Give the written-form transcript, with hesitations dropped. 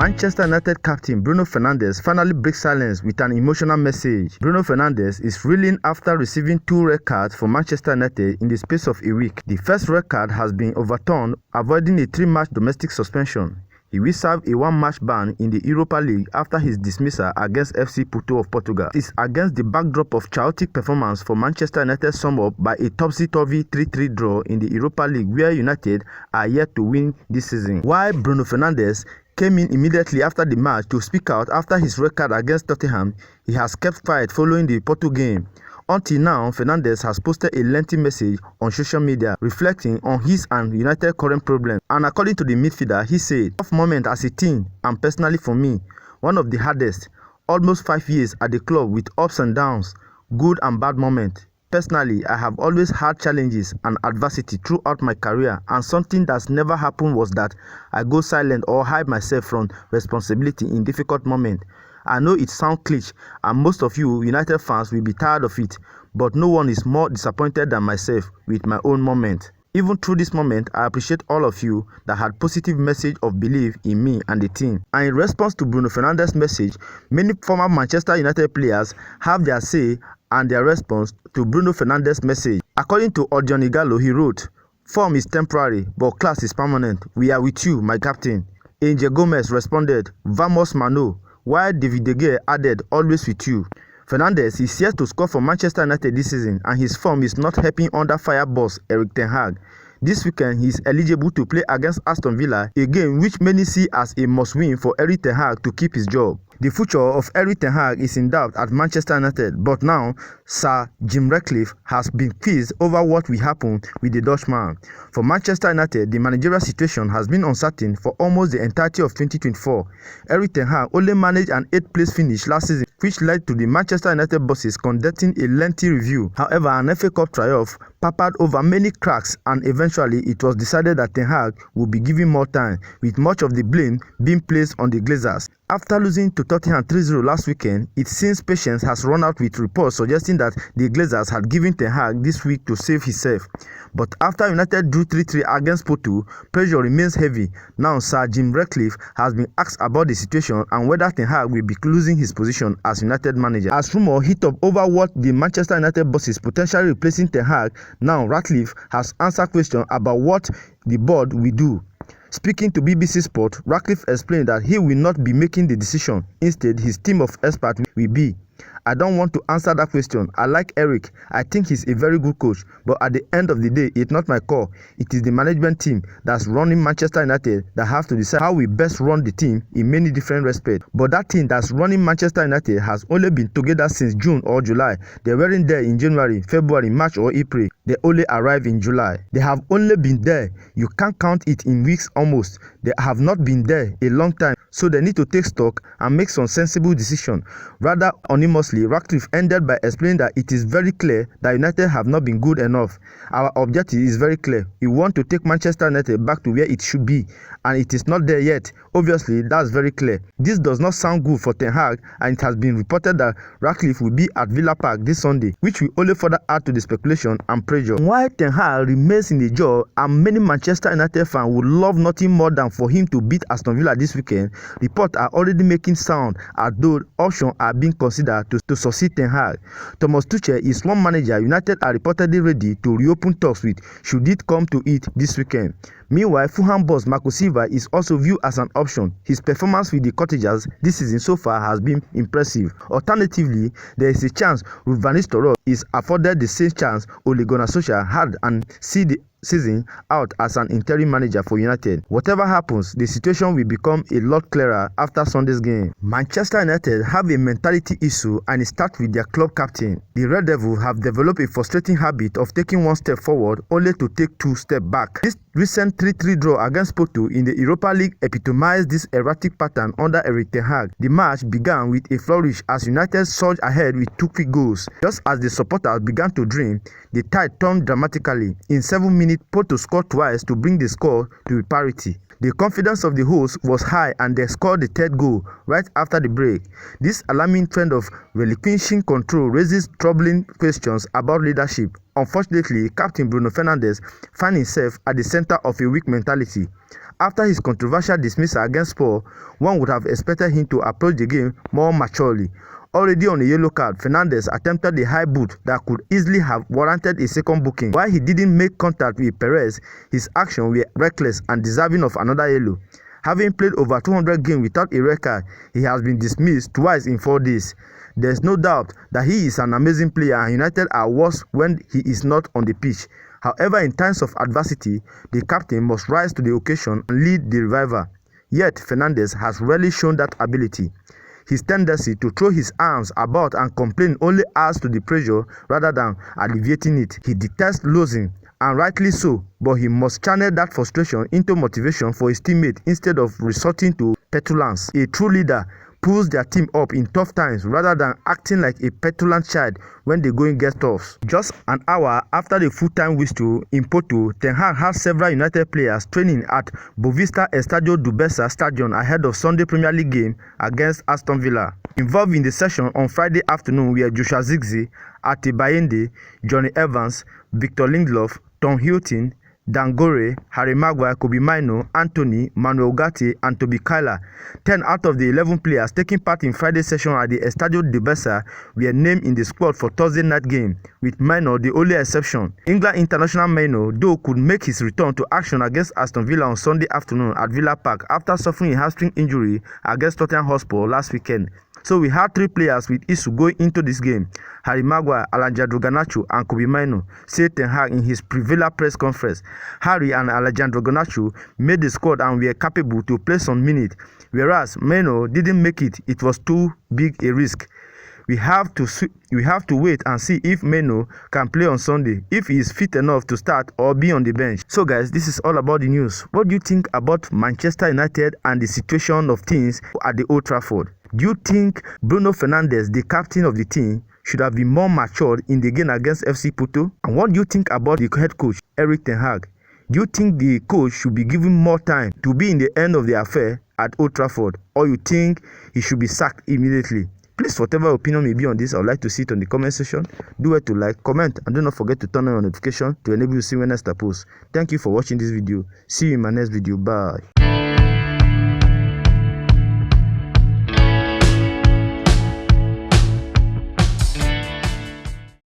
Manchester United captain Bruno Fernandez finally breaks silence with an emotional message. Bruno Fernandez is reeling after receiving 2 red cards for Manchester United in the space of a week. The first red card has been overturned, avoiding a 3-match domestic suspension. He will serve a 1-match ban in the Europa League after his dismissal against FC Porto of Portugal. It is against the backdrop of chaotic performance for Manchester United, summed up by a topsy-turvy 3-3 draw in the Europa League, where United are yet to win this season. While Bruno Fernandez came in immediately after the match to speak out after his red card against Tottenham, he has kept quiet following the Porto game. Until now, Fernandes has posted a lengthy message on social media reflecting on his and United's current problems. And according to the midfielder, he said, "Tough moment as a team and personally for me, one of the hardest. Almost 5 years at the club with ups and downs, good and bad moments. Personally, I have always had challenges and adversity throughout my career, and something that's never happened was that I go silent or hide myself from responsibility in difficult moments. I know it sounds cliche, and most of you United fans will be tired of it, but no one is more disappointed than myself with my own moment. Even through this moment, I appreciate all of you that had positive message of belief in me and the team." And in response to Bruno Fernandes' message, many former Manchester United players have their say and their response to Bruno Fernandes' message. According to Odion Igalo, he wrote, "Form is temporary, but class is permanent. We are with you, my captain." Angel Gomez responded, "Vamos mano," while David De Gea added, "Always with you." Fernandes is yet to score for Manchester United this season, and his form is not helping under fire boss Erik Ten Hag. This weekend, he is eligible to play against Aston Villa, a game which many see as a must-win for Erik Ten Hag to keep his job. The future of Erik Ten Hag is in doubt at Manchester United, but now Sir Jim Ratcliffe has been quizzed over what will happen with the Dutchman. For Manchester United, the managerial situation has been uncertain for almost the entirety of 2024. Erik Ten Hag only managed an 8th-place finish last season, which led to the Manchester United bosses conducting a lengthy review. However, an FA Cup triumph papered over many cracks, and eventually it was decided that Ten Hag would be given more time, with much of the blame being placed on the Glazers. After losing to Tottenham 3-0 last weekend, it seems patience has run out, with reports suggesting that the Glazers had given Ten Hag this week to save himself. But after United drew 3-3 against Porto, pressure remains heavy. Now Sir Jim Ratcliffe has been asked about the situation and whether Ten Hag will be losing his position as United manager. As rumor heat up over what the Manchester United bosses potentially replacing Ten Hag, now Ratcliffe has answered questions about what the board will do. Speaking to BBC Sport, Ratcliffe explained that he will not be making the decision. Instead, his team of experts will be. "I don't want to answer that question. I like Erik. I think he's a very good coach. But at the end of the day, it's not my call. It is the management team that's running Manchester United that have to decide how we best run the team in many different respects. But that team that's running Manchester United has only been together since June or July. They weren't there in January, February, March or April. They only arrived in July. They have only been there. You can't count it in weeks almost. They have not been there a long time. So they need to take stock and make some sensible decisions." Rather anonymously, Ratcliffe ended by explaining that it is very clear that United have not been good enough. "Our objective is very clear. We want to take Manchester United back to where it should be, and it is not there yet. Obviously, that's very clear." This does not sound good for Ten Hag, and it has been reported that Ratcliffe will be at Villa Park this Sunday, which will only further add to the speculation and pressure. While Ten Hag remains in the job, and many Manchester United fans would love nothing more than for him to beat Aston Villa this weekend, reports are already making sound as though options are being considered to succeed Ten Hag. Thomas Tuchel is one manager United are reportedly ready to reopen talks with, should it come to it this weekend. Meanwhile, Fulham boss Marco Silva is also viewed as an option. His performance with the Cottagers this season so far has been impressive. Alternatively, there is a chance Ruud van Nistelrooy is afforded the same chance Ole Gunnar Solskjaer had and see the season out as an interim manager for United. Whatever happens, the situation will become a lot clearer after Sunday's game. Manchester United have a mentality issue, and it starts with their club captain. The Red Devils have developed a frustrating habit of taking one step forward only to take 2 steps back. This recent 3-3 draw against Porto in the Europa League epitomized this erratic pattern under Erik Ten Hag. The match began with a flourish as United surged ahead with 2 quick goals. Just as the supporters began to dream, the tide turned dramatically. In 7 minutes need Porto score twice to bring the score to parity. The confidence of the hosts was high and they scored the third goal right after the break. This alarming trend of relinquishing control raises troubling questions about leadership. Unfortunately, Captain Bruno Fernandez found himself at the center of a weak mentality. After his controversial dismissal against Spurs, one would have expected him to approach the game more maturely. Already on a yellow card, Fernandes attempted the high boot that could easily have warranted a second booking. While he didn't make contact with Perez, his actions were reckless and deserving of another yellow. Having played over 200 games without a red card, he has been dismissed twice in 4 days. There's no doubt that he is an amazing player and United are worse when he is not on the pitch. However, in times of adversity, the captain must rise to the occasion and lead the revival. Yet, Fernandes has rarely shown that ability. His tendency to throw his arms about and complain only adds to the pressure rather than alleviating it. He detests losing, and rightly so, but he must channel that frustration into motivation for his teammates instead of resorting to petulance. A true leader pulls their team up in tough times rather than acting like a petulant child when the going gets tough. Just an hour after the full-time whistle in Porto, Ten Hag has several United players training at Boavista Estadio do Bessa Stadium ahead of Sunday Premier League game against Aston Villa. Involved in the session on Friday afternoon were Joshua Zirkzee, Ate Bayende, Johnny Evans, Victor Lindelof, Tom Hilton, Dangore, Harry Maguire, Kobe Mainoo, Anthony, Manuel Ugarte, and Toby Kyler. 10 out of the 11 players taking part in Friday's session at the Estadio de Bessa were named in the squad for Thursday night game, with Mainoo the only exception. England international Mainoo, though, could make his return to action against Aston Villa on Sunday afternoon at Villa Park after suffering a hamstring injury against Tottenham Hotspur last weekend. So we had 3 players with issue going into this game: Harry Maguire, Alejandro Garnacho, and Kobe Mainoo, said Ten Hag in his pre-Villa press conference. Harry and Alejandro Garnacho made the squad and were capable to play some minutes, whereas Mainoo didn't make it. It was too big a risk. We have to wait and see if Mainoo can play on Sunday, if he is fit enough to start or be on the bench. So guys, this is all about the news. What do you think about Manchester United and the situation of things at the Old Trafford? Do you think Bruno Fernandes, the captain of the team, should have been more matured in the game against FC Porto? And what do you think about the head coach, Erik Ten Hag? Do you think the coach should be given more time to be in the end of the affair at Old Trafford, or you think he should be sacked immediately? Please, whatever opinion may be on this, I would like to see it on the comment section. Do it to like, comment, and do not forget to turn on your notification to enable you to see when next I post. Thank you for watching this video. See you in my next video. Bye.